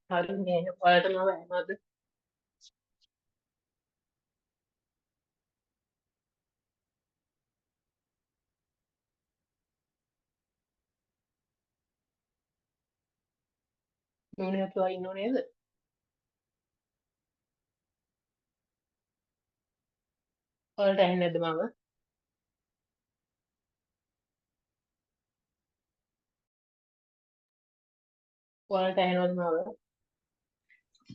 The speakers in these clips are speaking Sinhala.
හරි මේ ඔයාලට මම ඇහුණාද? නුනේ නැතුව ඉන්නව නේද? ඔයාලට ඇහෙන්නේ නැද්ද මම? ඔයාලට ඇහෙනවද මම?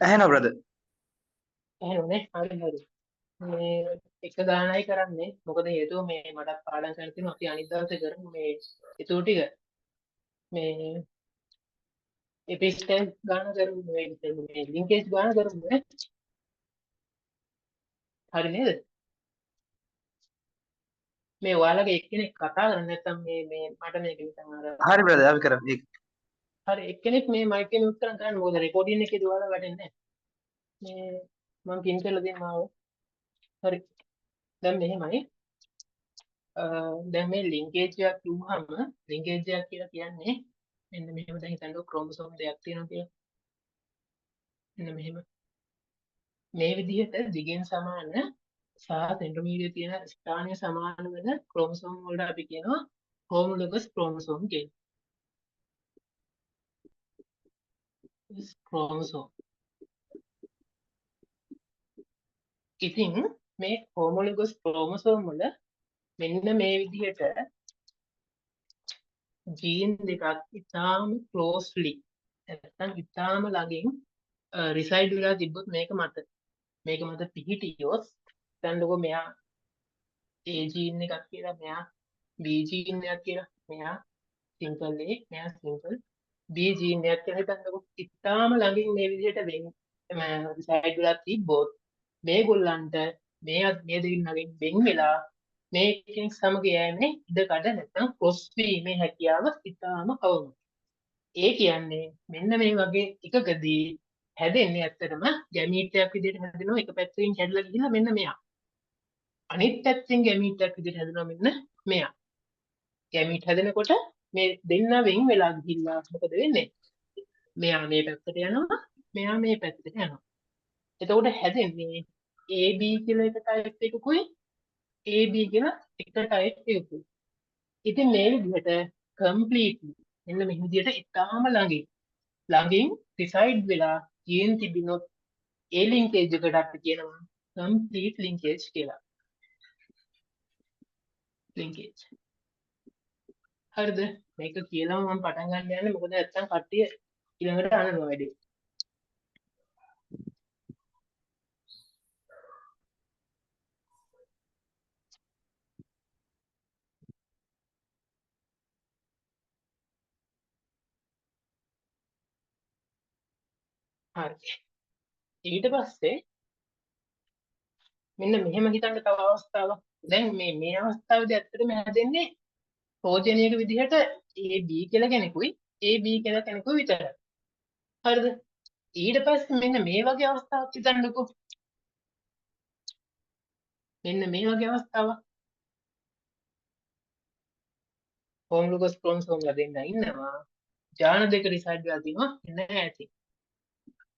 ඇහෙනවා බ්‍රදර්. ඇහෙනවනේ. හරි හරි. මේ එක ගානයි කරන්නේ. මොකද හේතුව මේ මට පාඩම් කරලා තියෙනවා. අපි අනිත් දවසේ කරමු මේ ඒතෝ ටික. මේ එපිස්ටල් ගාන කරමු මේ ලින්කේජ් ගාන කරමු නේ. හරි නේද? මේ ඔයාලගේ එක්කෙනෙක් කතා කරන්නේ නැත්නම් මේ මට මේක නිකන් අර හරි බ්‍රදර් අපි කරමු ඒක. හරි එක්කෙනෙක් මේ මයික් එක මියුට් කරන් ගන්න. මොකද රෙකෝඩින් එකේ දුවලා වැටෙන්නේ නැහැ. මේ මම පින් කරලා දෙන්න ආව. හරි. දැන් මෙහෙමයි. දැන් මේ ලින්කේජ් එකක් කිව්වහම ලින්කේජ් එකක් කියලා කියන්නේ මෙන්න මෙහෙම දැන් හිතන්නකෝ ක්‍රෝමසෝම් දෙකක් තියෙනවා කියලා. මෙන්න මෙහෙම මේ විදිහට දිගෙන් සමාන සහ සෙන්ටිමීටර් තියෙන ස්ථානය සමාන වෙන ක්‍රෝමසෝම් වලට අපි කියනවා හෝමෝලොගස් ක්‍රෝමසෝම් කියලා. ක්‍රෝමසෝම්. ඉතින් මේ හෝමෝලොගස් ක්‍රෝමසෝම් වල මෙන්න මේ විදිහට ජීන් දෙකක් ඉතාම ක්ලෝස්ලි නැත්නම් ඉතාම ළඟින් රිසයිඩ් වෙලා තිබ්බොත් මේක මත පිහිටියොත් දැන්කෝ මෙයා A ජීන් එකක් කියලා මෙයා B ජීන් එකක් කියලා මෙයා සිම්පල් A මෙයා සිම්පල් B ජීන් එකක් කියලා හිතන්නකෝ ඉතාම ළඟින් මේ විදිහට රිසයිඩ් වෙලා තිබ්බොත් මේගොල්ලන්ට මේ දෙන්නගෙන් වෙන් වෙලා මේ කෙනෙක් සමග යෑමේ ඉඩකඩ නැත්නම් ක්‍රොස් වීමේ හැකියාව ඉතාම අවම. ඒ කියන්නේ මෙන්න මේ වගේ එකකදී හැදෙන්නේ ඇත්තටම ගැමීට් එකක් විදිහට හැදෙනවා එක පැත්තකින් කැඩලා ගිහිල්ලා මෙන්න මෙයා. අනිත් පැත්තෙන් ගැමීට් එකක් විදිහට හැදෙනවා මෙන්න මෙයා. ගැමීට් හැදෙනකොට මේ දෙන්න වෙන් වෙලා ගිහිල්ලා මොකද වෙන්නේ? මෙයා මේ පැත්තට යනවා මෙයා මේ පැත්තට යනවා. එතකොට හැදෙන්නේ AB කියලා එක ටයිප් එකකුයි AB කියලා එක ටයිප් එකකුයි. ඉතින් මේ විදිහට කම්ප්ලීට්ලි මෙන්න මේ විදිහට ඉතාම ළඟින් ඩිසයිඩ් වෙලා ජීන් තිබිනොත් ඒ ලින්කේජ් එකට අපි කියනවා කම්ප්ලීට් ලින්කේජ් කියලා. ලින්කේජ්. හරිද? මේක කියලාම මම පටන් ගන්න යන්නේ මොකද නැත්තම් කට්ටිය ඊළඟට අහනවා වැඩි. හරි. ඊට පස්සේ මෙන්න මෙහෙම හිතන්න තව අවස්ථාවක්. දැන් මේ අවස්ථාවේදී ඇත්තටම හැදෙන්නේ ප්‍රෝජනීයක විදිහට AB කියලා කෙනෙකුයි AB කියලා කෙනෙකුයි විතරයි. හරිද? ඊට පස්සේ මෙන්න මේ වගේ අවස්ථාවක් හිතන්නකෝ. මෙන්න මේ වගේ අවස්ථාවක්. හෝමෝලොගස් ක්‍රෝමසෝම්ලා දෙන්න ඉන්නවා. ජාන දෙක රිසයිඩ් වෙලා තියෙනවා එන්න ඇති.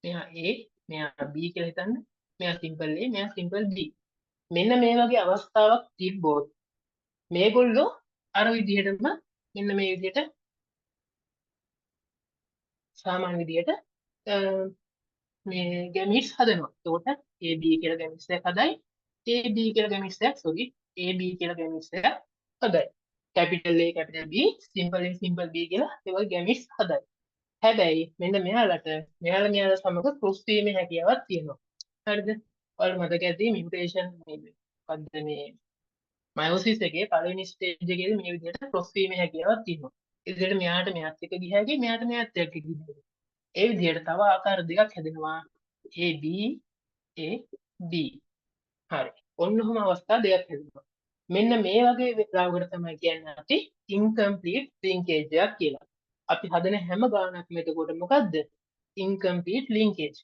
මෙයා A මෙයා B කියලා හිතන්න. මෙයා සිම්පල් A මෙයා සිම්පල් B. මෙන්න මේ වගේ අවස්ථාවක් තිබ්බොත් මේගොල්ලෝ අර විදිහටම මෙන්න මේ විදිහට සාමාන්‍ය විදිහට මේ ගැමීට්ස් හදනවා. එතකොට AB කියලා ගැමීට්ස් එකක් හදයි. AB කියලා ගැමීට්ස් එකක් AB කියලා ගැමීට්ස් එකක් හදයි. Capital A capital B simple A simple B කියලා ඒ වගේ ගැමීට්ස් හදයි. හැබැයි මෙන්න මෙයාලා සමග ක්‍රොස් වීමේ හැකියාවක් තියෙනවා. හරිද? ඔයාලට මතක ඇති මියුටේෂන් මොකද්ද මේ මයෝසිස් එකේ පළවෙනි ස්ටේජ් එකේදී මේ විදිහට ක්‍රොස් වීමේ හැකියාවක් තියෙනවා. ඒ විදිහට මෙයාට මෙයාත් එක්ක ගියාගේ මෙයාට මෙයාත් එක්ක ගිහින් ඒ විදිහට තව ආකාර දෙකක් හැදෙනවා A B A B. හරි. ඔන්නෝම අවස්ථා දෙකක් හැදෙනවා. මෙන්න මේ වගේ වෙලාවකට තමයි කියන්නේ අපි incomplete linkage එකක් කියලා. අපි හදන හැම ගානක්ම එතකොට මොකද්ද? incomplete linkage.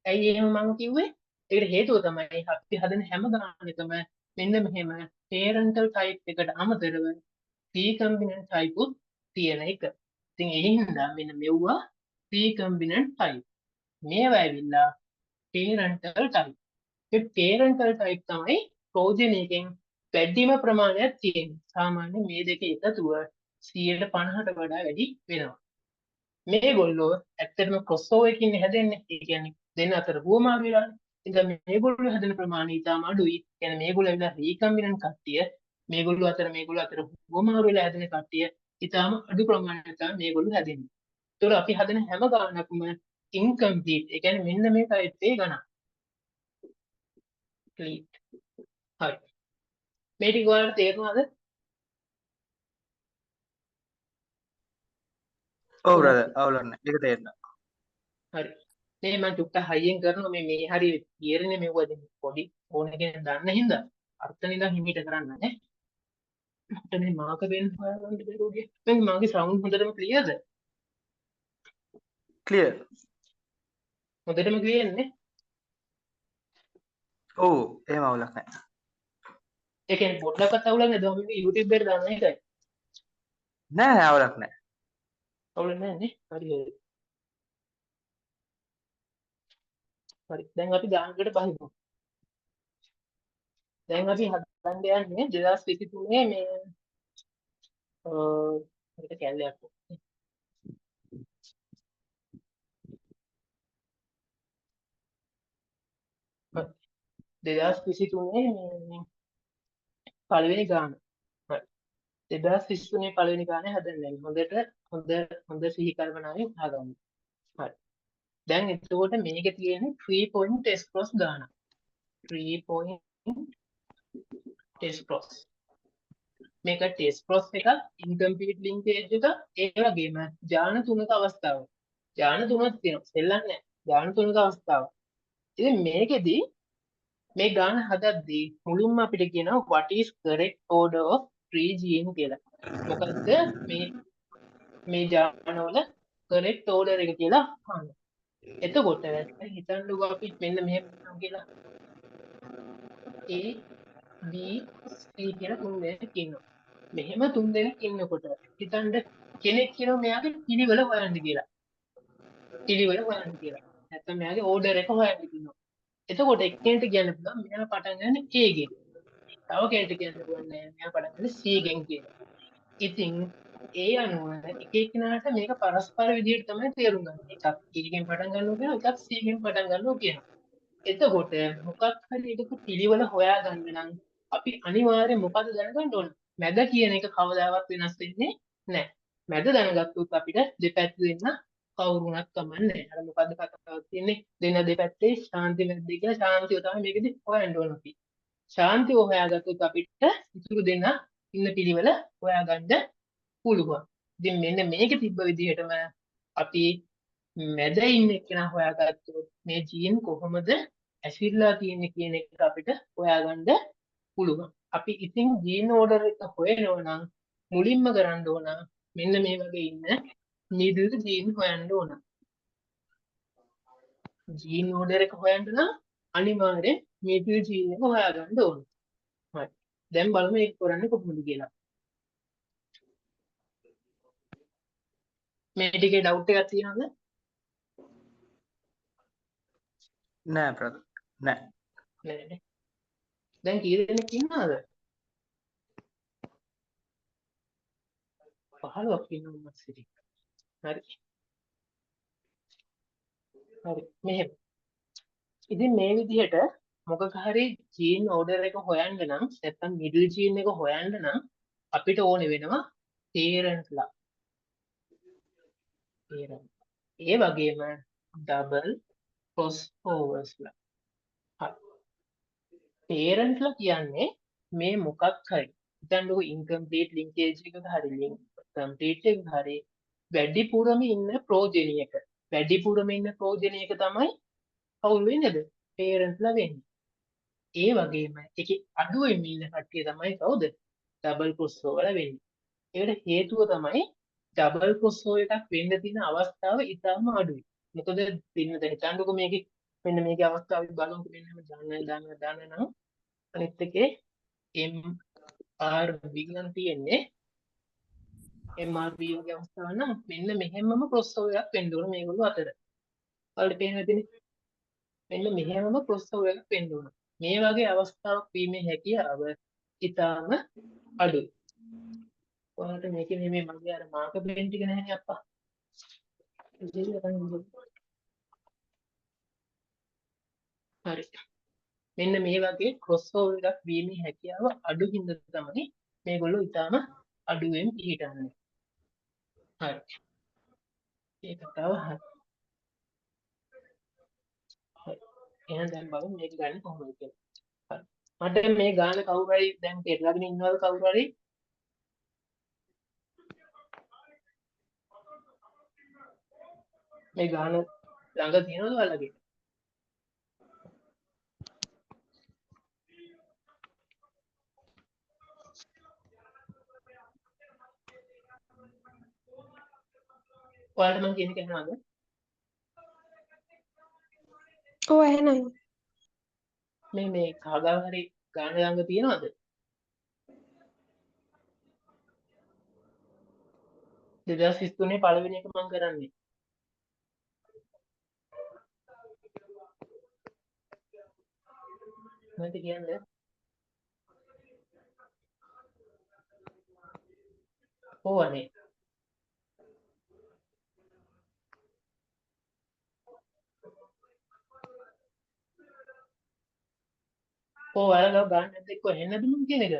ඇයි එහෙම මම කිව්වේ? ඒකට හේතුව තමයි අපි හදන හැම ගානකම මෙන්න මෙහෙම parental type එකට අමතරව recombinant type උත් තියෙන එක. ඉතින් ඒ හින්දා මෙන්න මෙව්වා recombinant type. මේවා ඇවිල්ලා parental type. මේ parental type තමයි ප්‍රෝජනයකින් වැඩිම ප්‍රමාණයක් තියෙන්නේ. සාමාන්‍ය මේ දෙක එකතුව 50%ට වඩා වැඩි වෙනවා. මේගොල්ලෝ ඇත්තටම crossover එකකින් හැදෙන්නේ. ඒ කියන්නේ දෙන්න අතර හුවමාරු වෙලානේ. ඉතින් මේගොල්ලෝ හැදෙන ප්‍රමාණය ඉතාම අඩුයි. කියන්නේ මේගොල්ලෝ ඇවිල්ලා recombinant කට්ටිය, මේගොල්ලෝ අතර හුවමාරු වෙලා හැදෙන කට්ටිය ඉතාම අඩු ප්‍රමාණයක් තමයි මේගොල්ලෝ හැදෙන්නේ. ඒතකොට අපි හදන හැම ගානක්ම incomplete. ඒ කියන්නේ මෙන්න මේ type එක ගණන්. complete. හරි. මේ ටික ඔයාලට තේරුණාද? ඔව් බ්‍රදර් අවුලක් නැහැ. ඒක තේරෙනවා. හරි. මේ මම චුට්ටක් හයියෙන් කරනවා මේ හරිය තීරණේ මෙව්වද පොඩි ඕන කෙනෙක් දන්න හින්දා අර්ථ නිදා හිමීට කරන්න නේ. මට මේ මාක වෙන්න හොයාගන්න බැරුවගේ. දැන් මගේ සවුන්ඩ් හොඳටම ක්ලියර්ද? ක්ලියර්. හොඳටම ක්ලියර් නේ? ඔව් එහෙම අවුලක් නැහැ. ඒ කියන්නේ පොඩ්ඩක්වත් අවුලක් නැද්ද? මම මේක YouTube එකට දාන්න එකයි. නෑ අවුලක් නැහැ. අවුලක් නැහැ නේ? හරි හරි. හරි. දැන් අපි ගානකට බහිමු. දැන් අපි හදන්න යන්නේ 2023 මේ මේක කැලලයක්. 2023 මේ පළවෙනි ගාන. හරි. 2023 පළවෙනි ගානේ හදන්නේ. හොඳ සිහි කල්පනාවෙන් හදන්න. හරි. දැන් එතකොට මේකේ තියෙන්නේ 3 point test cross ගාන. 3 point test cross. මේක test cross එකක්, incomplete linkage එක, ඒ වගේම ජාන තුනක අවස්ථාව. ජාන තුනක් තියෙනවා. සෙල්ලම් නැහැ. ජාන තුනක අවස්ථාව. ඉතින් මේකෙදි මේ ගාන හදද්දී මුලින්ම අපිට කියනවා what is correct order of tree gene කියලා. මොකද්ද මේ ජානවල correct order එක කියලා අහන්න. එතකොට හිතන්නකෝ අපි මෙන්න මෙහෙම කියලා A B C කියලා තුන් දෙනෙක් ඉන්නවා. මෙහෙම තුන් දෙනෙක් ඉන්නකොට හිතන්න කෙනෙක් කියනවා මෙයාගේ පිළිවෙල හොයන්න කියලා. නැත්නම් මෙයාගේ order එක හොයන්න කියනවා. එතකොට එක්කෙනෙක්ට කියන්න පුළුවන් මෙයා පටන් ගන්න A ගෙන්. තව කෙනෙක්ට කියන්න පුළුවන් නෑ මෙයා පටන් ගන්න C ගෙන් කියලා. ඉතින් ඒ අනුව එක එක්කෙනාට මේක පරස්පර විදිහට තමයි තේරුම් ගන්න. එකක් A ගෙන් පටන් ගන්නවා කියනවා, එකක් C ගෙන් පටන් ගන්නවා කියනවා. එතකොට මොකක් හරි එකක පිළිවෙල හොයාගන්න නම් අපි අනිවාර්යෙන් මොකද දැනගන්න ඕන? මැද කියන එක කවදාවත් වෙනස් වෙන්නේ නැහැ. මැද දැනගත්තොත් අපිට දෙපැත්ත දෙන්න කවුරුණක් කමන්නේ. අර මොකද්ද කතාවක් තියෙන්නේ? දෙන්න දෙපැත්තේ ශාන්ති නැද්ද කියලා ශාන්තිය තමයි මේකෙදි හොයන්න ඕන අපි. ශාන්තිය හොයාගත්තොත් අපිට ඉතුරු දෙන්න ඉන්න පිළිවෙල හොයාගන්න පුළුවන්. ඉතින් මෙන්න මේක තිබ්බ විදිහටම අපි මැද ඉන්න කෙනා හොයාගත්තොත් මේ ජීන් කොහොමද ඇසිරලා තියෙන්නේ කියන එක අපිට හොයාගන්න පුළුවන්. අපි ඉතින් ජීන් ඕඩර් එක හොයනවා නම් මුලින්ම කරන්න ඕන මෙන්න මේ වගේ ඉන්න මිඩල් ජීන් හොයන්න ඕන. ජීන් ඕඩර් එක හොයන්න නම් අනිවාර්යෙන් මිඩල් ජීන් එක හොයාගන්න ඕන. හරි. දැන් බලමු මේක කරන්නේ කොහොමද කියලා. මේ ටිකේ ඩවුට් එකක් තියෙනවද? නෑ බ්‍රදර්. නෑ. නෑ. දැන් කී දෙනෙක් ඉන්නවද? 15ක් ඉන්නවා මස්සිරි. හරි. හරි. මෙහෙම. ඉතින් මේ විදිහට මොකක් හරි ජීන් ඕඩර් එක හොයන්න නම් නැත්නම් මිඩල් ජීන් එක හොයන්න නම් අපිට ඕනේ වෙනවා පේරන්ට්ලා. ඒ වගේම ඩබල් ක්‍රොස් ඕවර්ස්ලා. හරි. පේරන්ට්ලා කියන්නේ මේ මොකක් හරි හිතන්නකෝ ඉන්කම්ප්ලීට් ලින්කේජ් එකක හරි ලින්ක් කම්ප්ලීට් එකක හරි වැඩිපුරම ඉන්න ප්‍රෝජනියක. වැඩිපුරම ඉන්න ප්‍රෝජනියක තමයි කවුරු වෙන්නේද? පේරන්ට්ලා වෙන්නේ. ඒ වගේම ඒකේ අඩුවෙන් ඉන්න කට්ටිය තමයි කවුද? ඩබල් ක්‍රොස් ඕවර් වෙන්නේ. ඒකට හේතුව තමයි ඩබල් ක්‍රොස් ඕවර් එකක් වෙන්න තියෙන අවස්ථාව ඉතාම අඩුයි. මොකද පින්නද හිතන්නකෝ මේකේ මෙන්න මේකේ අවස්ථාව බලමු මෙන්න දාන්න නම් අනිත් එකේ MRV නම් තියෙන්නේ MRV වගේ අවස්ථාව නම් මෙන්න මෙහෙමම ක්‍රොස් ඕවර් එකක් වෙන්න ඕන මේගොල්ලෝ අතර. ඔයාලට පේනවා ඇතිනේ. මෙන්න මෙහෙමම crossover එකක් වෙන්න ඕන. මේ වගේ අවස්ථාවක් වීමේ හැකියාව ඉතාම අඩුයි. ඔයාලට මේකේ මේ මගේ අර මාකර් පෙන් ටික නැහැනේ අප්පා. හරි. මෙන්න මේ වගේ crossover එකක් වීමේ හැකියාව අඩු හින්දා තමයි මේගොල්ලෝ ඉතාම අඩුවෙන් පිළිටන්නේ. හරි. ඒ කතාව හරි. හරි. එහෙනම් දැන් බලමු මේක ගන්න කොහොමද කියලා. හරි. මට මේ ගාන කවුරු හරි දැන් පෙරලාගෙන ඉන්නවද කවුරු හරි? මේ ගාන ළඟ තියෙනවද ඔයාලගේ? ඔයාලට මම කියන එක ඇහෙනවද? ඔව් එහෙනම් මේ කවදා හරි ගාන ළඟ තියෙනවද? දෙදස් 23 පළවෙනි එක මම කරන්නේ. මට කියන්නේ ඔව් අනේ. ඔව් ඔයාලා ගාන නැද්ද එක්ක ඇහෙන්නේ නැද්ද මම කියන එක?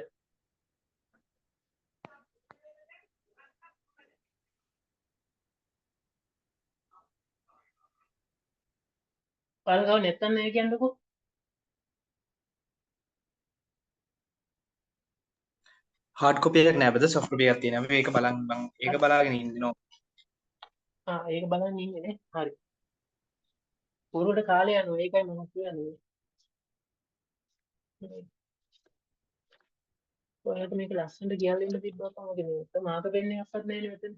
ඔයාලා ගාව නැත්තම් නැහැ කියන්නකෝ. හાર્ඩ් කොපි එකක් නෑ බද සොෆ්ට් කොපි එකක් තියෙනවා මේක බලන් මම ඒක බලාගෙන ඉන්නවා ඒක බලන්න ඉන්නේ නේ. හරි. පුරුවට කාලය යනවා. ඒකයි මම කියන්නේ. ඔයාලට මේක ලස්සනට කියලා දෙන්න තිබ්බා තමයි මේක. මාක පෙන්නේ අපත් නැහැ නේ මෙතන.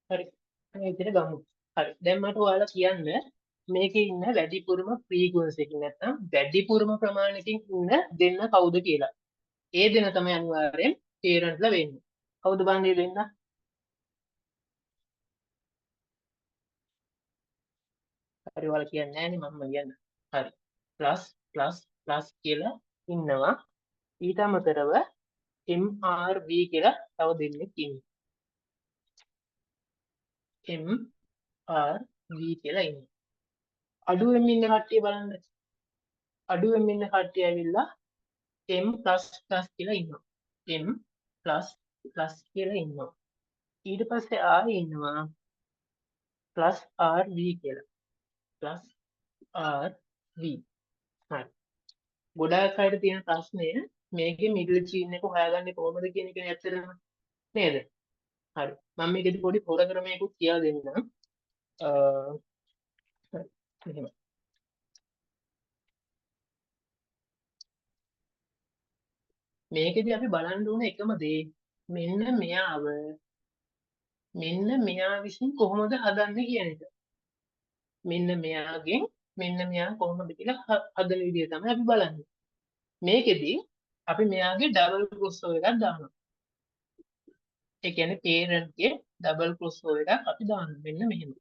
හරි. මේ විදිහට ගමු. හරි. දැන් මට ඔයාලා කියන්න මේකේ ඉන්න වැඩිපුරම ෆ්‍රීකවන්සි එකකින් නැත්නම් වැඩිපුරම ප්‍රමාණයකින් ඉන්න දෙන්න කවුද කියලා. ඒ දෙන තමයි අනිවාර්යෙන් පේරන්ට්ලා වෙන්නේ. කවුද බං ඒ දෙන්න? හරි ඔයාලා කියන්නේ නැහනේ මම කියන්න. හරි. ප්ලස් කියලා ඉන්නවා. ඊට අමතරව MRV කියලා තව දෙන්නෙක් ඉන්නවා. MRV කියලා ඉන්නවා. අඩුවෙන් ඉන්න කට්ටිය බලන්න. අඩුවෙන් ඉන්න කට්ටිය ඇවිල්ලා M++ කියලා ඉන්නවා. M++ කියලා ඉන්නවා. ඊට පස්සේ ආයෙ ඉන්නවා +RV කියලා. +RV. හරි. ගොඩාක් අයට තියෙන ප්‍රශ්නය මේකේ මිඩල් චීන් එක හොයාගන්නේ කොහොමද කියන එක ඇත්තටම නේද? හරි. මම මේකෙදි පොඩි පොර ක්‍රමයකුත් කියලා දෙන්නම්. හරි. මෙහෙම. මේකෙදි අපි බලන්න ඕන එකම දේ මෙන්න මෙයා විසින් කොහොමද හදන්නේ කියන එක. මෙන්න මෙයා කොහොමද කියලා හදන විදිය තමයි අපි බලන්නේ. මේකෙදි අපි මෙයාගේ ඩබල් ක්‍රොස්ஓවර් එකක් දානවා. ඒ කියන්නේ පේරන්ට්ගේ ඩබල් ක්‍රොස්ఓවර් එකක් අපි දානවා. මෙන්න මෙහෙම.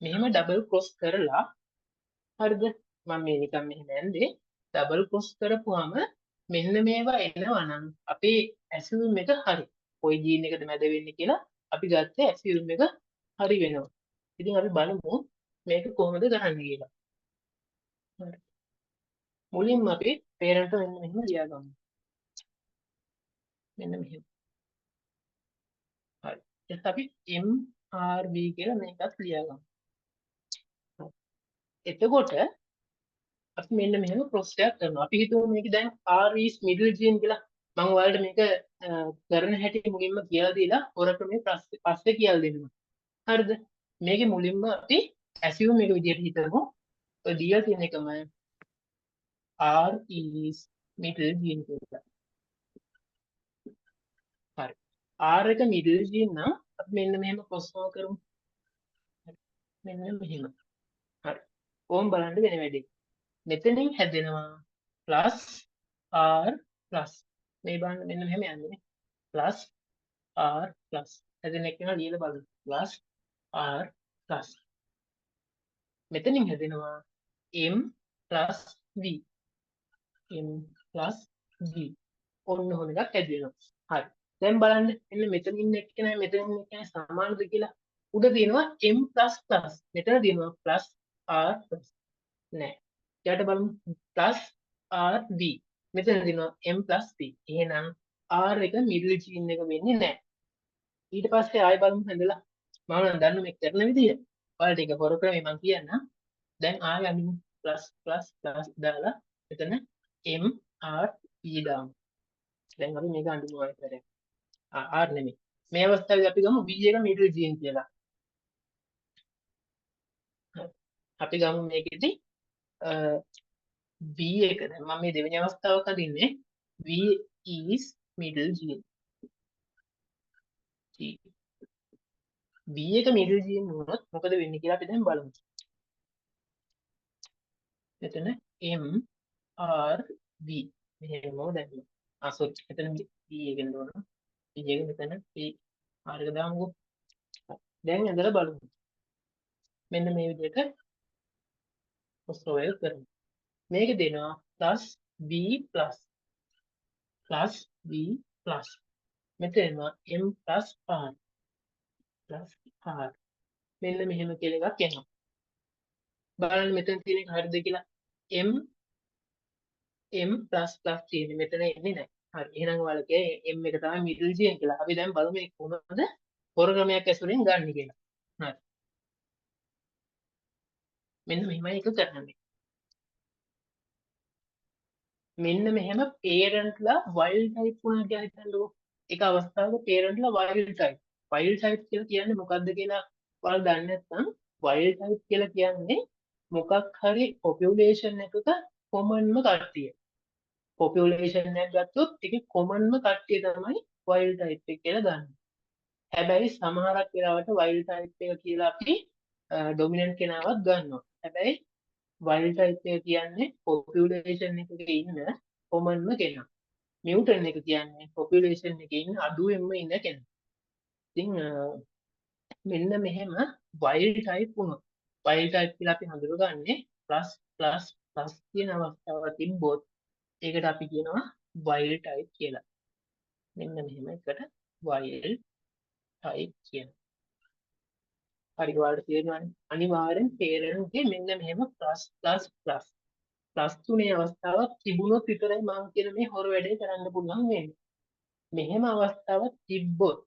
මෙහෙම ඩබල් ක්‍රොස් කරලා හරිද? මම මේ නිකන් මෙහෙම ඇන්දේ ඩබල් ක්‍රොස් කරපුවාම මෙන්න මේවා එනවා නම් අපේ ඇසියුම් එක හරි. කොයි ජීන් එකද මැද වෙන්නේ කියලා අපි ගත්ත ඇසියුම් එක හරි වෙනවා. ඉතින් අපි බලමු මේක කොහොමද ගහන්නේ කියලා. හරි. මුලින්ම අපි පේරන්ට් මෙන්න මෙහෙම ලියාගමු. මෙන්න මෙහෙම. හරි. ඊට අපි MRV කියලා මේකත් ලියාගමු. එතකොට අපි මෙන්න මෙහෙම ක්‍රොස් එකක් කරනවා. අපි හිතමු මේක දැන් R is middle gene කියලා. මම ඔයාලට මේක කරන හැටි මුලින්ම කියලා දීලා හොරට මේ පස්සේ කියලා දෙන්නම්. හරිද? මේකේ මුලින්ම අපි assume එක විදිහට හිතමු. ඔය දීලා තියෙන එකම R is middle gene කියලා. හරි. R එක middle gene නම් අපි මෙන්න මෙහෙම cross over කරමු. හරි. මෙන්න මෙහෙම. හරි. ඕම් බලන්න වෙන වැඩේ. මෙතනින් හැදෙනවා plus R plus. මේ බලන්න මෙන්න මෙහෙම යන්නේ නේ. plus R plus. හැදෙන එක නා ලියලා බලන්න. plus R plus. මෙතනින් හැදෙනවා M plus V. M plus V. ඔන්න ඔහොම එකක් හැදෙනවා. හරි. දැන් බලන්න එන්න මෙතන ඉන්න එක්කෙනා මෙතන ඉන්න එක්කෙනා සමානද කියලා. උඩ තියෙනවා M plus plus. මෙතන තියෙනවා plus R plus. නෑ. ඊට බලමු plus R V. මෙතන තියෙනවා M plus V. එහෙනම් R එක middle gene එක වෙන්නේ නෑ. ඊට පස්සේ ආයෙ බලමු හඳලා. මම නම් දන්න මේ කරන විදිය. ඔයාලට ඒක හොර ක්‍රමේ මම කියන්නම්. දැන් ආයෙ අනිමු plus plus plus දාලා මෙතන M R V දාමු. දැන් අපි මේක අඳුමු ආයෙ කරේ. R නෙමෙයි. මේ අවස්ථාවේදී අපි ගමු V එක middle gene කියලා. අපි ගමු මේකෙදි V එක දැන් මම මේ දෙවෙනි අවස්ථාවක අදින්නේ V is middle gene. V එක middle gene වුණොත් මොකද වෙන්නේ කියලා අපි දැන් බලමු. මෙතන M R V මෙහෙම දැන් sorry මෙතන V එකෙන් දුවන V එක මෙතන P R එක දාමුකෝ. දැන් ඇදලා බලමු. මෙන්න මේ විදිහට ඔස්ට්‍රෝවල් කරමු. මේක දෙනවා plus V plus plus V plus මෙතන එනවා M plus R plus R මෙන්න මෙහෙම කියලා එකක් එනවා. බලන්න මෙතන තියෙන එක හරිද කියලා. M plus plus තියෙන්නේ මෙතන එන්නේ නැහැ. හරි. එහෙනම් ඔයාලගේ M එක තමයි middle gene කියලා. අපි දැන් බලමු මේක කොහොමද හොර ක්‍රමයක් ඇසුරෙන් ගන්න කියලා. හරි. මෙන්න මෙහෙමයි එක කරන්නේ. මෙන්න මෙහෙම parentලා wild type වුණා කියලා හිතන්නකෝ. එක අවස්ථාවක parentලා wild type. wild type කියලා කියන්නේ මොකක්ද කියලා ඔයාලා දන්නේ නැත්නම් wild type කියලා කියන්නේ මොකක් හරි population එකක common ම කට්ටිය. population එකක් ගත්තොත් ඒකේ common ම කට්ටිය තමයි wild type එක කියලා ගන්න. හැබැයි සමහරක් වෙලාවට wild type එක කියලා අපි dominant කෙනාවත් ගන්නවා. හැබැයි wild type එක කියන්නේ population එකක ඉන්න common ම කෙනා. mutant එක කියන්නේ population එකේ ඉන්න අඩුවෙන්ම ඉන්න කෙනා. ඉතින් මෙන්න මෙහෙම wild type වුණොත් wild type කියලා අපි හඳුනගන්නේ plus plus plus කියන අවස්ථාව තිබ්බොත් ඒකට අපි කියනවා wild type කියලා. මෙන්න මෙහෙම එකට wild type කියනවා. හරි ඔයාලට තේරෙනවනේ. අනිවාර්යෙන් parent මෙන්න මෙහෙම plus plus plus plus තුනේ අවස්ථාවක් තිබුණොත් විතරයි මම කියන මේ හොර වැඩේ කරන්න පුළුවන් වෙන්නේ. මෙහෙම අවස්ථාවක් තිබ්බොත්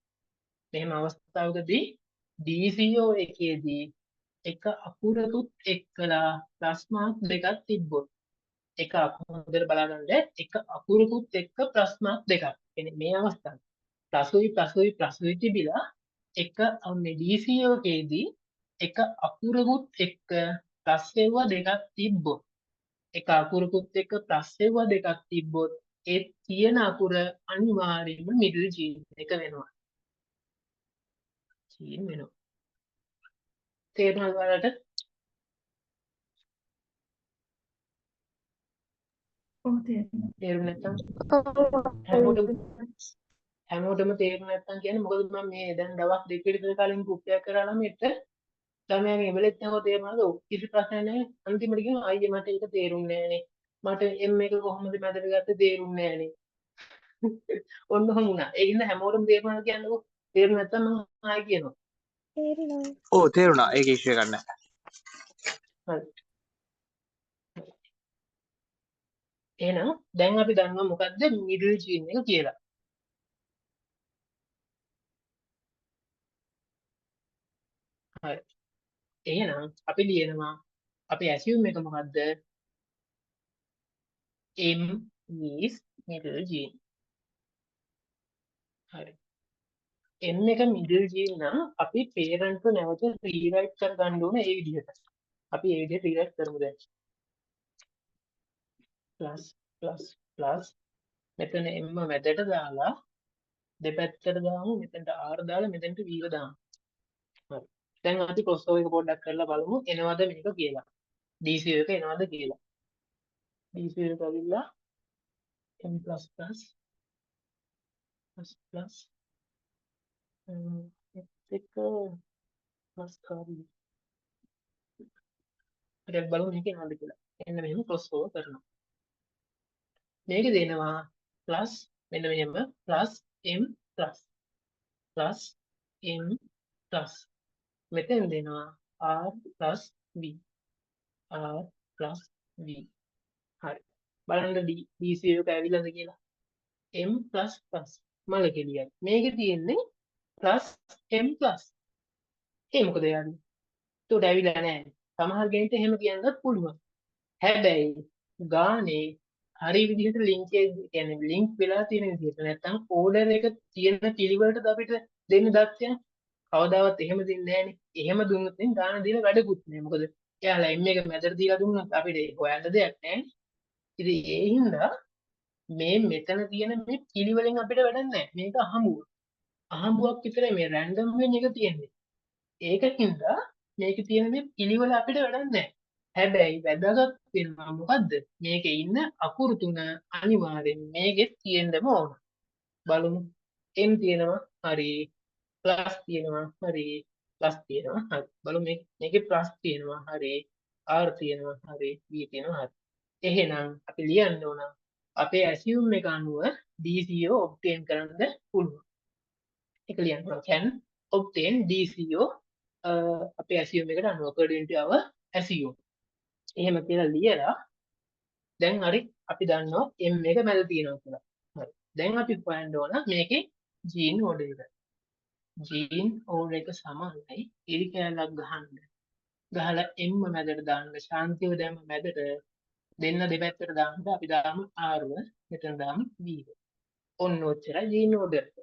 මෙහෙම අවස්ථාවකදී DCO එකේදී එක අකුරකුත් එක්කලා ප්ලස් මාර්ක් දෙකක් තිබ්බොත් එක හොඳට බලන්න එක අකුරකුත් එක්ක ප්ලස් මාර්ක් දෙකක්. එනේ මේ අවස්ථාවේ ප්ලස්ුයි තිබිලා එක මේ DCO එකේදී එක අකුරකුත් එක්ක ප්ලස් වේවා දෙකක් තිබ්බොත් එක අකුරකුත් එක්ක ප්ලස් වේවා දෙකක් තිබ්බොත් ඒ තියෙන අකුර අනිවාර්යයෙන්ම මිඩල් ජීන් එක වෙනවා. ජීන් වෙනවා. තේරුණාද ඔයාලට? ඔව් තේරුණා. තේරුනේ නැත්නම් ඔව්. හැමෝටම තේරුනේ නැත්නම් කියන්නේ මොකද මම මේ දැන් දවස් දෙකකට විතර කලින් කුප්පයක් කරා ළමෙක්ට ළමයාගේ එබලෙත් නැව තේරුණාද? කිසි ප්‍රශ්නයක් නැහැ. අන්තිමට කියනවා අයියේ මට ඒක තේරුන්නේ නැහනේ. මට M එක කොහොමද මැදට ගත්තේ තේරුන්නේ නැහනේ. ඔන්න ඔහොම වුණා. ඒ හින්දා හැමෝටම තේරුණා කියන්නකෝ. තේරුනේ නැත්නම් මම ආයෙ කියනවා. තේරුණා. ඔව් තේරුණා. ඒක ඉෂුව එකක් නැහැ. හරි. එහෙනම් දැන් අපි දන්නවා මොකද්ද මිඩල් ජීන් එක කියලා. හරි. එහෙනම් අපි ලියනවා අපි assume එක මොකද්ද? M is middle gene. හරි. M එක middle gene නම් අපි parent එක නැවත rewrite කර ගන්න ඕනේ ඒ විදිහට. අපි ඒ විදිහට rewrite කරමු දැන්. plus plus ප්ලස් මෙතන m මැදට දාලා දෙපැත්තට දාමු මෙතනට r දාලා මෙතනට v දාමු. හරි. දැන් අපි ක්‍රොස් ඕවර් එක පොඩ්ඩක් කරලා බලමු එනවද මේක කියලා. DC එක එනවද කියලා. DC එක ඇවිල්ලා m plus plus plus plus එක plus කරමු. ඊට බලමු මේක එනවද කියලා. එන්න මෙහෙම ක්‍රොස් ඕවර් කරනවා. මේක දෙනවා plus මෙන්න මෙහෙම plus m plus plus m plus මෙතෙන් දෙනවා r plus v r plus v. හරි. බලන්න DC එක ඇවිල්ලාද කියලා. m plus plus මල කෙලියයි. මේකේ තියෙන්නේ plus m plus. ඒ මොකද යන්නේ? ඒකට ඇවිල්ලා නැහැ. සමහර කෙනෙක්ට එහෙම කියන්නත් පුළුවන්. හැබැයි ගානේ හරි විදිහට ලින්ක් එක කියන්නේ ලින්ක් වෙලා තියෙන විදිහට නැත්තම් ඕඩර් එක තියෙන පිළිවෙලට අපිට දෙන්න දක්ෂයන් කවදාවත් එහෙම දෙන්නේ නැහනේ. එහෙම දුන්නොත් නේ ගාන දීලා වැඩකුත් නෑ. මොකද එයාලා M එක මැදට දීලා දුන්නොත් අපිට හොයන්න දෙයක් නැහැ. ඉතින් ඒ හින්දා මේ මෙතන තියෙන මේ පිළිවෙලෙන් අපිට වැඩක් නැහැ. මේක අහඹුව. අහඹුවක් විතරයි මේ රැන්ඩම් වෙන එක තියෙන්නේ. ඒකින්ද මේකේ තියෙන මේ පිළිවෙල අපිට වැඩක් නැහැ. හැබැයි වැදගත් වෙනවා මොකද්ද? මේකේ ඉන්න අකුරු තුන අනිවාර්යෙන් මේකෙත් තියෙන්නම ඕන. බලමු. m තියෙනවා. හරි. ප්ලස් තියෙනවා. හරි. ප්ලස් තියෙනවා. හරි. බලමු මේකේ ප්ලස් තියෙනවා. හරි. r තියෙනවා. හරි. v තියෙනවා. හරි. එහෙනම් අපි ලියන්න ඕන අපේ assume එක අනුව DCO obtain කරන්න පුළුවන්. ඒක ලියන්න ඕන can obtain DCO අපේ assume එකට අනුව according to our assume. එහෙම කියලා ලියලා දැන් හරි අපි දන්නවා m එක මැද තියෙනවා කියලා. හරි. දැන් අපි හොයන්න ඕන මේකේ gene order එක. gene order එක සමානයි ඉරි කැලක් ගහන්න. ගහලා m මැදට දාන්න ශාන්තිව දැම්ම මැදට දෙන්න දෙපැත්තට දාන්න අපි දාමු r මෙතන දාමු v. ඔන්න ඔච්චරයි gene order එක.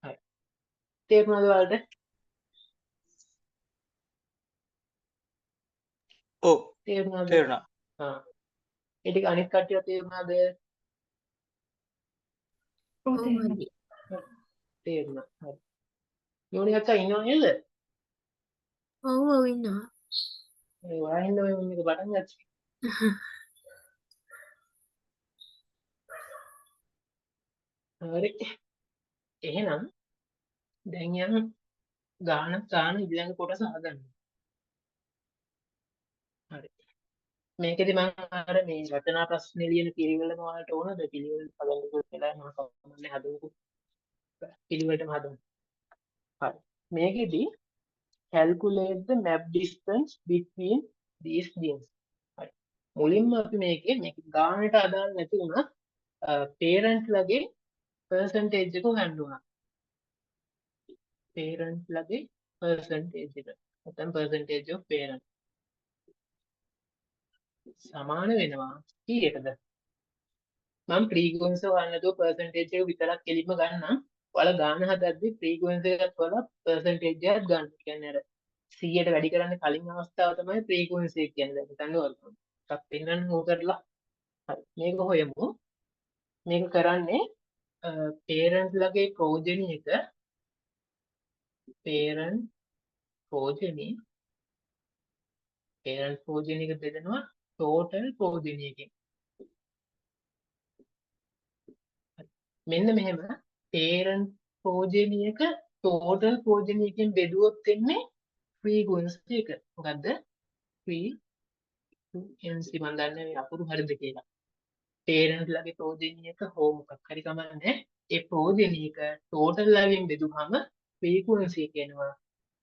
හරි. තේරුණාද ඔයාලට? ඔව් තේරුණාද? තේරුණා. ආ. ඒ ටික අනිත් කට්ටිය තේරුණාද? ඔව් තේරුණා. තේරුණා. හරි. යෝනි අක්කා ඉන්නව නේද? ඔව් ඉන්නවා. ඒ වහින්න ඔය මේක පටන් ගත්තා. හරි. එහෙනම් දැන් යන ගාන ඊළඟ කොටස හදන්න. හරි. මේකෙදි මම අර මේ රචනා ප්‍රශ්න ලියන පිළිවෙලම ඔයාලට ඕනද? පිළිවෙල හදන්න කියලා මම කවුරුන්නේ හදමුකෝ. පිළිවෙලටම හදමු. හරි. මේකෙදි calculate the map distance between these genes. හරි. මුලින්ම අපි මේක ගානට අදාළ නැති වුණත් parent ලගේ percentage එක හොයන්න උනා. parent ලගේ percentage එක. නැත්නම් percentage of parent සමාන වෙනවා කීයටද? මම frequency හොයන්න නැතුව percentage එක විතරක් එලින්ම ගන්නම්. ඔයාලා ගාන හදද්දි frequency එකත් වල percentage එකක් ගන්න. කියන්නේ අර 100ට වැඩි කරන්න කලින් අවස්ථාව තමයි frequency එක කියන්නේ. දැන් හිතන්න ඔයාලා. එකක් පෙන්වන්න ඕක කරලා. හරි. මේක හොයමු. මේක කරන්නේ parent ලගේ ප්‍රෝජනි එක parent ප්‍රෝජනි එක බෙදනවා total ප්‍රෝජනි එකෙන්. මෙන්න මෙහෙම parent ප්‍රෝජනි එක total ප්‍රෝජනි එකෙන් බෙදුවොත් එන්නේ frequency එක. මොකද්ද? frequency මම දන්නේ මේ අකුරු හරිද කියලා. parent ලගේ ප්‍රෝජනි එක හෝ මොකක් හරි කමන්නේ. ඒ ප්‍රෝජනි එක total ලගෙන් බෙදුවම frequency එක එනවා.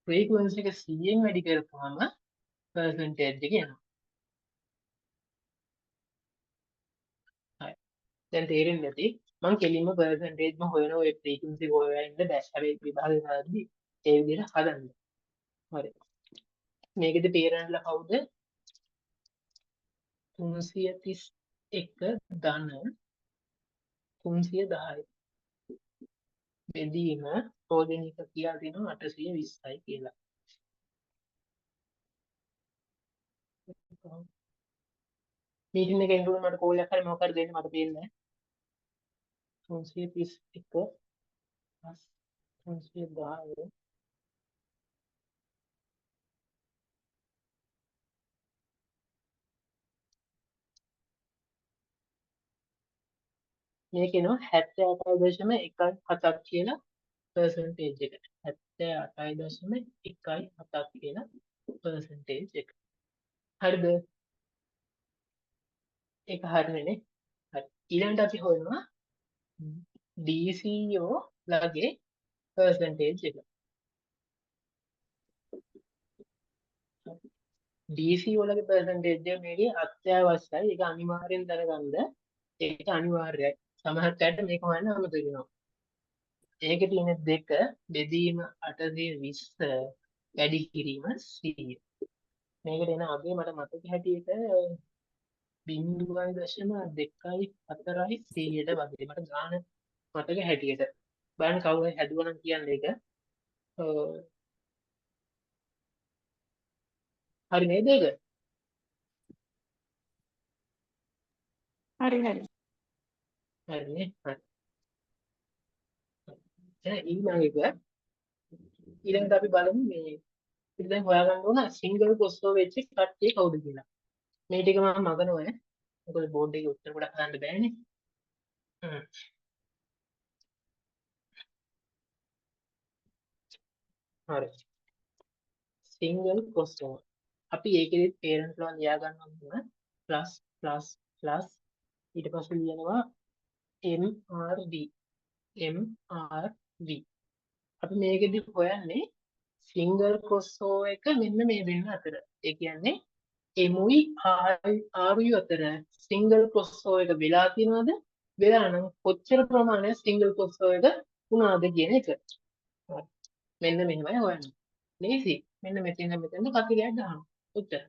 frequency එක 100න් වැඩි කරපුවම percentage එක එනවා. හරි. දැන් තේරෙන්නේ නැති මම කෙලින්ම percentage ම හොයන ඔය frequency හොයලා ඉන්න බෑ. හැබැයි විභාගේ හදද්දි ඒ විදිහට හදන්න. හරි. මේකෙදි parent ලා කවුද? 331 ධන 310යි. බෙදීම ප්‍රෝජනික කියලා දෙනවා 820යි කියලා. . 331 මීටින් එක එන්න උන මට කෝල් එකක් හරි මොකක් හරි දෙන්න මට පේන්නේ නැහැ 331 310 මේකේනවා 78.17ක් කියලා percentage එක 78.17ක් කියලා percentage එක හරිද ඒක හරිනේ හරි ඊළඟට අපි හොයනවා DCO ලගේ percentage එක DCO ලගේ percentage එක මේකේ අත්‍යවශ්‍යයි ඒක අනිවාර්යෙන් දැනගන්න ඒක අනිවාර්යයි සමහරට මේක හොයන්න අමතක වෙනවා ඒකේ තියෙන දෙක බෙදීම 820 වැඩි කිරීම 100 මේකට එන අගේ මට මතක හැටියට 0.2.4යි 100ට වගේ මට ගාන මතක හැටියට බලන්න කවුරු හරි හැදුවා නම් කියන්න ඒක හරි නේද ඒක හරි හරිනේ හරි එහෙනම් ඊළඟට අපි බලමු මේ ඉතින් දැන් හොයාගන්න ඕන සිංගල් කොස්ටෝ වෙච්ච කට්ටිය කවුද කියලා මේ ටික මම මගනවා මොකද බෝඩ් එකේ උත්තර ගොඩක් දාන්න බෑනේ හරි සිංගල් කොස්ටෝ අපි ඒකෙදි පේරන්ට් ලා ලියා ගන්න ඕන ප්ලස් ප්ලස් ප්ලස් ඊට පස්සේ ලියනවා MRV MRV අපි මේකෙදි හොයන්නේ සිංගල් කොස්ටෝ එක මෙන්න මේ දෙන්න අතර ඒ කියන්නේ එමුයි ආරුයි අතර සිංගල් කොස්ටෝ එක වෙලා තියෙනවද වෙලා නම් කොච්චර ප්‍රමාණයක් සිංගල් කොස්ටෝ එක වුණාද කියන එක හරි. මෙන්න මෙහෙමයි හොයන්නේ ලේසි මෙන්න මෙතෙන් කතිරයක් ගන්නවා උත්තර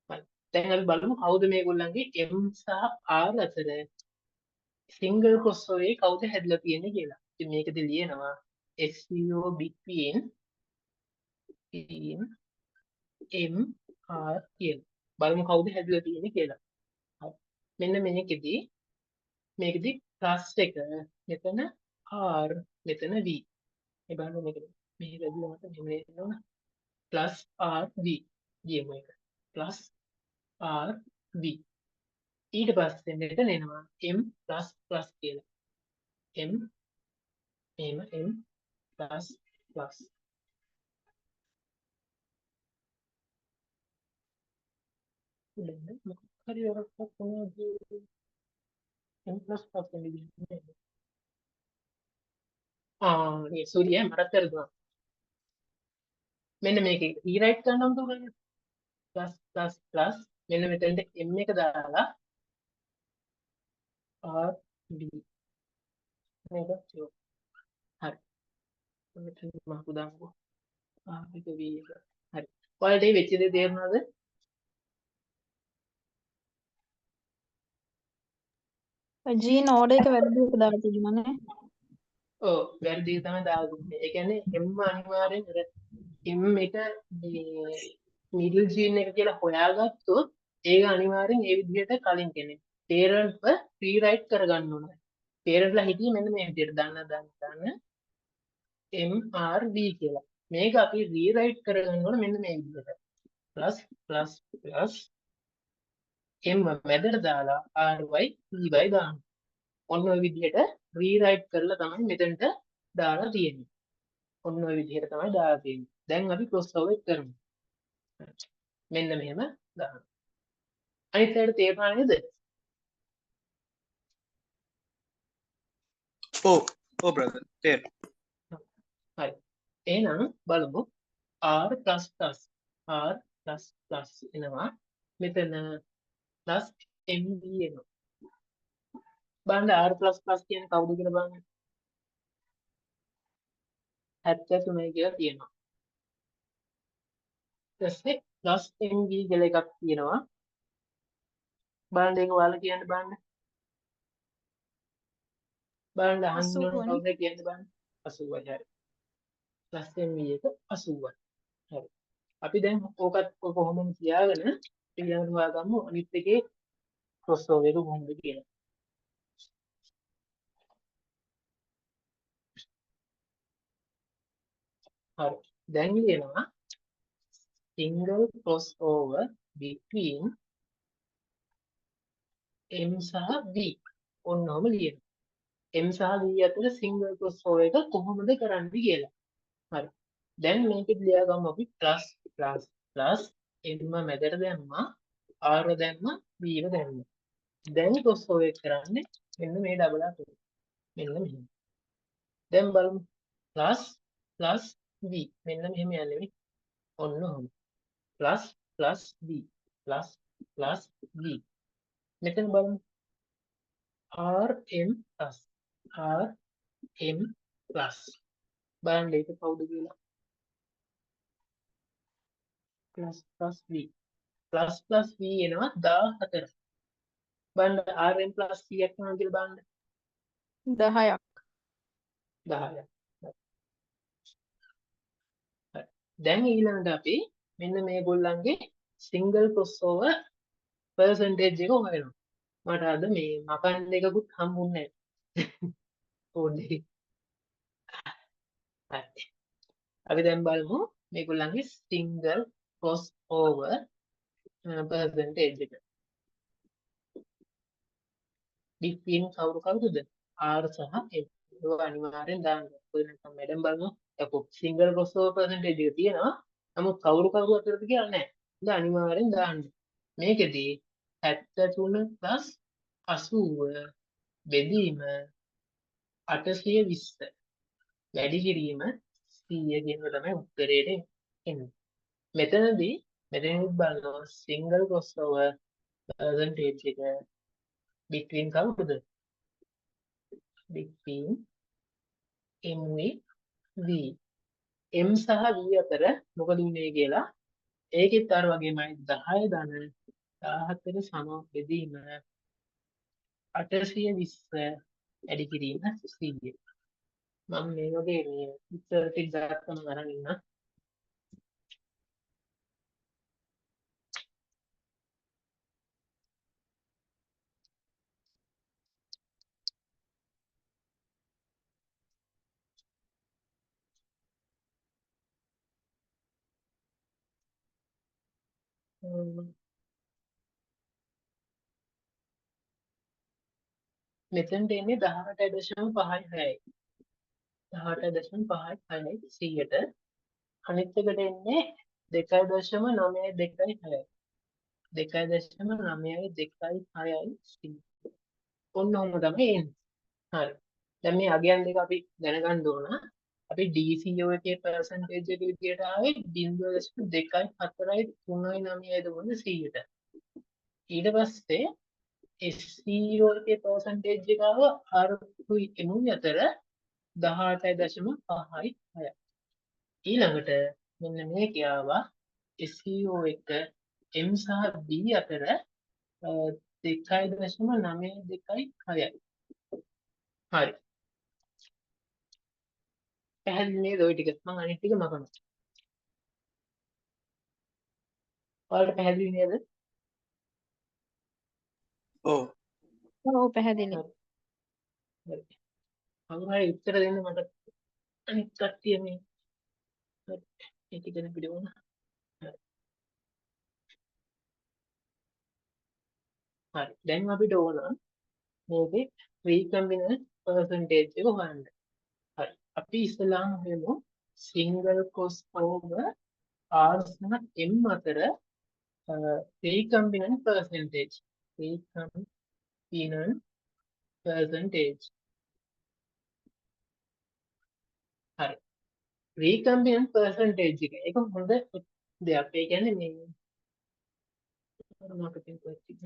හරි දැන් අපි බලමු කවුද මේගොල්ලන්ගේ M සහ R අතර සිංගල් කොස්ටෝ එක කවුද හැදලා තියෙන්නේ කියලා ඉතින් මේකද ලියනවා SVO between MR කියලා බලමු කවුද හැදලා තියෙන්නේ කියලා හරි මෙන්න මේකෙදි ප්ලස් එක මෙතන R මෙතන V මේ බලන්න මේක මේ වැදලා මත මෙහෙම එන්න ඕන ප්ලස් R V ගියමු එක ප්ලස් R V ඊට පස්සේ මෙතන එනවා M ප්ලස් ප්ලස් කියලා M M ප්ලස් ප්ලස් හරි වරක් මොනවද M ප්ලස් ප්ලස් කියන්නේ මේ සූර්යය මරත් කරනවා මෙන්න මේක රීරයිට් කරනවා උගලන්නේ ප්ලස් ප්ලස් ප්ලස් මෙන්න මෙතෙන්ට m එක දාලා r d මේක තියෝ හරි මෙතන මම දාමුකෝ r එක v එක හරි ඔයාලට මේ වෙච්ච දේ තේරුණාද G නෝඩ් එක වැරදිට දාලා තිබුණා නේ. ඔව් වැරදි තමයි දාලා දුන්නේ ඒ කියන්නේ m අනිවාර්යෙන් අර m එක මේ මිඩල් ජීන් එක කියලා හොයාගත්තොත් ඒක අනිවාර්යෙන් ඒ විදිහට කලින් කෙනෙක් පේරන්ට්ව රීරයිට් කරගන්න ඕනේ පේරන්ට්ලා හිටියේ මෙන්න මේ විදිහට දාන්න MRV කියලා මේක අපි රීරයිට් කරගන්න ඕනේ මෙන්න මේ විදිහට ප්ලස් ප්ලස් ප්ලස් m මැදට දාලා ry vy දාන්න ඔන්න ඔය විදිහට රීරයිට් කරලා තමයි මෙතනට දාලා තියෙන්නේ ඔන්න ඔය විදිහට තමයි දාලා තියෙන්නේ දැන් අපි ක්‍රොස් ඕවර් කරමු මෙන්න මෙහෙම දාන්න අනිත් පැයට තේරුණා නේද ඔව් බ්‍රදර් තේර හරි එහෙනම් බලමු r++ r++ එනවා මෙතන plus mb එනවා බලන්න r++ කියන්නේ කවුද කියලා බලන්න 73 කියලා තියෙනවා ඊට පස්සේ plus mb කියලා එකක් තියෙනවා බලන්න ඒක ඔයාලා කියන්න බලන්න අහන්න ඕන 80 කවුද කියන්න බලන්න 80යි හරි plus mb එක 80යි හරි අපි දැන් ඕකත් කොහොමද තියාගෙන ඊළඟට හොයාගමු අනිත් එකේ crossover එක කොහොමද කියලා. හරි. දැන් ලියනවා single crossover between M සහ V. ඔන්නෝම ලියනවා. M සහ V අතර single crossover එක කොහොමද කරන්නේ කියලා. හරි. දැන් මේකෙත් ලියා ගමු අපි plus M මැදට දැම්මා R දැම්මා V දැම්මා. දැන් crossover කරන්නේ මෙන්න මේ ඩබල් අතර. මෙන්න මෙහෙම. දැන් බලමු plus V මෙන්න මෙහෙම යන්නේ. ඔන්න ඔහොම. plus V plus V. මෙතන බලමු RM plus බලන්න ඒක කවුද කියලා. plus V plus V එනවා 14. බලන්න RM plus V එක මොනවද කියලා බලන්න. 10ක්. 10ක්. දැන් ඊළඟට අපි මෙන්න මේගොල්ලන්ගේ single crossover percentage එක හොයනවා. මට අද මේ මකන්න එකකුත් හම්බුන්නේ නැහැ. ඕනේ. හරි. අපි දැන් බලමු මේගොල්ලන්ගේ single crossover percentage එක. between කවුරුද? R සහ M. ඒක අනිවාර්යෙන් දාන්න. ඔය නැත්නම් මැඩම් බලමු. යකෝ single crossover percentage එක තියෙනවා. නමුත් කවුරු අතරද කියලා නැහැ. ඉතින් අනිවාර්යෙන් දාන්න. මේකෙදී 73 80 බෙදීම 820 වැඩි කිරීම 100 කියන තමයි උත්තරේට එන්නේ. මෙතනදී බලනවා single crossover percentage එක between කවුරුද? between M with V. M සහ V අතර මොකද උනේ කියලා ඒකෙත් අර වගේමයි 10 ධන 14 සම බෙදීම 820 වැඩි කිරීම 100. මම මේ වගේ මේ උත්තර ටික ගත්තම අරන් ඉන්න. මෙතනට එන්නේ 18.56යි. 18.56යි 100ට. අනිත් එකට එන්නේ 2.926යි. 2.926යි 100. ඔන්න ඔහොම තමයි එන්නේ. හරි. දැන් මේ අගයන් දෙක අපි දැනගන්න ඕන. අපි DCO එකේ percentage එක විදියට ආවේ 0.24339 දුන්න 100ට. ඊට පස්සේ SCO එකේ percentage එක ආව R2 M අතර 18.56යි. ඊළඟට මෙන්න මේක ආවා SCO එක M සහ B අතර 2.926යි. හරි. පැහැදිලි නේද ওই ටික? මම අනිත් ටික මකනවා. ඔයාලට පැහැදිලි නේද? ඔව්. ඔව් පැහැදිලි. හරි. කවුරු හරි උත්තර දෙන්න මට අනිත් කට්ටිය මේ මේ ටික දෙන්න පිළිගන්න. හරි. දැන් අපිට ඕන මේකේ recombinant percentage එක හොයන්න. හරි. අපි ඉස්සලාම හොයමු single crossover R සහ M අතර recombinant percentage. recombinant percentage. හරි. recombinant percentage එක ඒක හොඳ දෙයක්. ඒ කියන්නේ මේ මාකටිං ප්‍රොජෙක්ට් එක.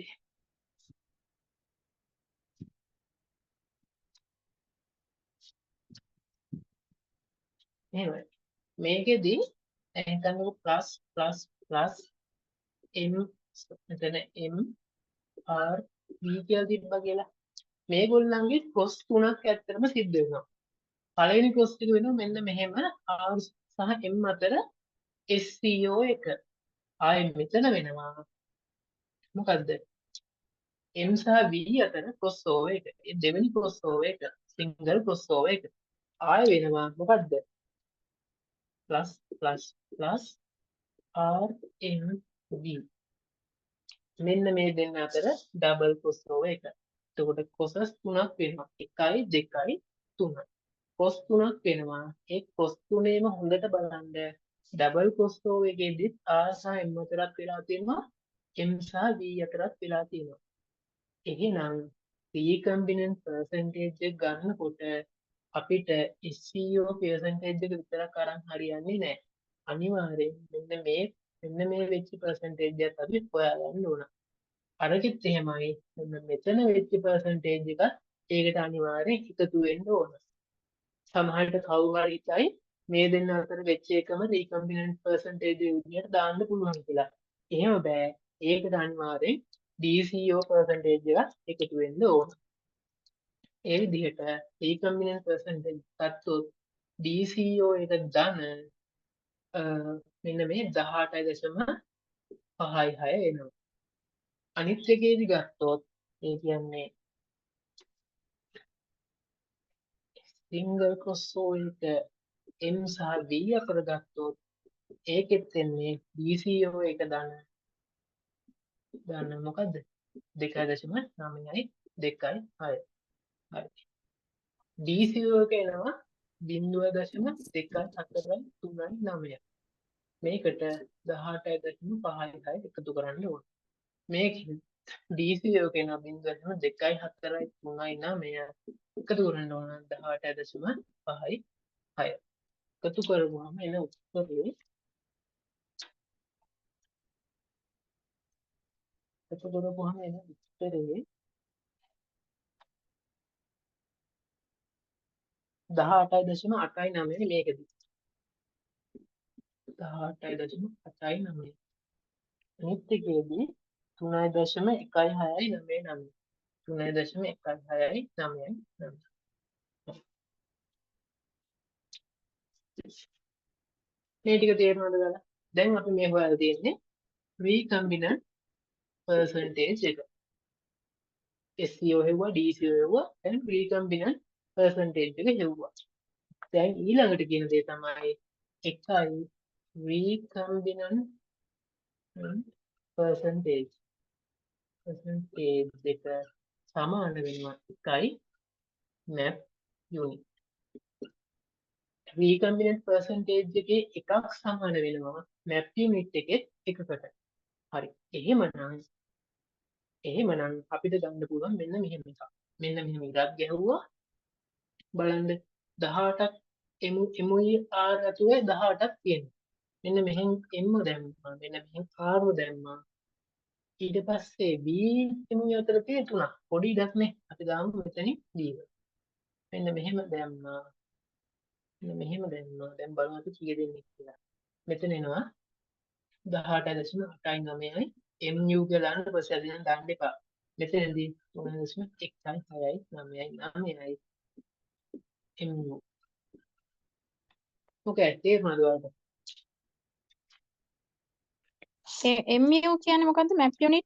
එහෙමයි. මේකෙදි දැන් හිතන්නකෝ plus M මෙතන M R V කියලා තිබ්බා කියලා. මේගොල්ලන්ගේ cross තුනක් ඇත්තටම සිද්ධ වෙනවා. පළවෙනි cross එක වෙනවා මෙන්න මෙහෙම R සහ M අතර SCO එක. ආයෙ මෙතන වෙනවා මොකද්ද? M සහ V අතර crossover එක. ඒ දෙවෙනි crossover එක single crossover එක. ආය වෙනවා මොකද්ද? plus plus plus RMV. මෙන්න මේ දෙන්න අතර double crossover එක. එතකොට crosses තුනක් වෙනවා. 1යි 2යි 3යි. cross තුනක් වෙනවා. ඒ cross තුනේම හොඳට බලන්න double crossover එකේදීත් R සහ M අතරත් වෙලා තියෙනවා. M සහ V අතරත් වෙලා තියෙනවා. එහෙනම් recombinant percentage එක ගන්නකොට අපිට SCO percentage එක විතරක් අරන් හරියන්නේ නැහැ. අනිවාර්යෙන් මෙන්න මේ වෙච්ච percentage එකත් අපි හොයාගන්න ඕන. අරකිත් එහෙමයි. මෙතන වෙච්ච percentage එක ඒකට අනිවාර්යෙන් එකතු වෙන්න ඕන. සමහරට කවුරු හරි හිතයි මේ දෙන්න අතර වෙච්ච එකම recombinant percentage විදිහට දාන්න පුළුවන් කියලා. එහෙම බෑ. ඒකට අනිවාර්යෙන් DCO percentage එක එකතු වෙන්න ඕන. ඒ විදිහට recombinant percentage ගත්තොත් DCO එක ධන මෙන්න මේ 18.56 එනවා. අනිත් එකේදී ගත්තොත් ඒ කියන්නේ single crossover එක M සහ V අතර ගත්තොත් ඒකෙත් එන්නේ DCO එක ධන මොකද්ද 2.9යි 2.6. හරි. DCO එක එනවා 0.24339. මේකට 18.56 එකතු කරන්න ඕන. මේක DCO එක එනවා 0.24339 එකතු කරන්න ඕන 18.56. එකතු කරගුවම එන උත්තරේ එකතු කරගුවම එන උත්තරේ 18.89 මේකදී 18.89. අනිත් එකේදී 3.1699 3.1699. මේ ටික තේරුණාද ගාලා? දැන් අපි මේ හොයලා තියෙන්නේ recombinant percentage එක. SCO හෙව්වා DCO හෙව්වා දැන් recombinant percentage එක හෙව්වා. දැන් ඊළඟට කියන දේ තමයි එකයි recombinant percentage එක සමාන වෙනවා එකයි map unit. recombinant percentage එකේ එකක් සමාන වෙනවා map unit එකේ එකකට. හරි. එහෙමනම් අපිට ගන්න පුළුවන් මෙන්න මෙහෙම එකක්. මෙන්න මෙහෙම ඉරක් ගැහුවා. බලන්න 18ක් MUI R ඇතුලේ 18ක් තියෙනවා. මෙන්න මෙහෙන් M දැම්මා. මෙන්න මෙහෙන් R දැම්මා. ඊට පස්සේ B MUI අතර තියෙන තුනක්. පොඩි ඉඩක් නේ. අපි දාමු මෙතනින් D. මෙන්න මෙහෙම දැම්මා. දැන් බලමු අපි කීය දෙන්නේ කියලා. මෙතන එනවා 18.89යි MU කියලා දාන්න පස්සේ අදින්න දාන්න එපා. මෙතනදී 3.169යි MU. ඔකේ තේරුණාද ඔයාලට? MU කියන්නේ මොකද්ද? map unit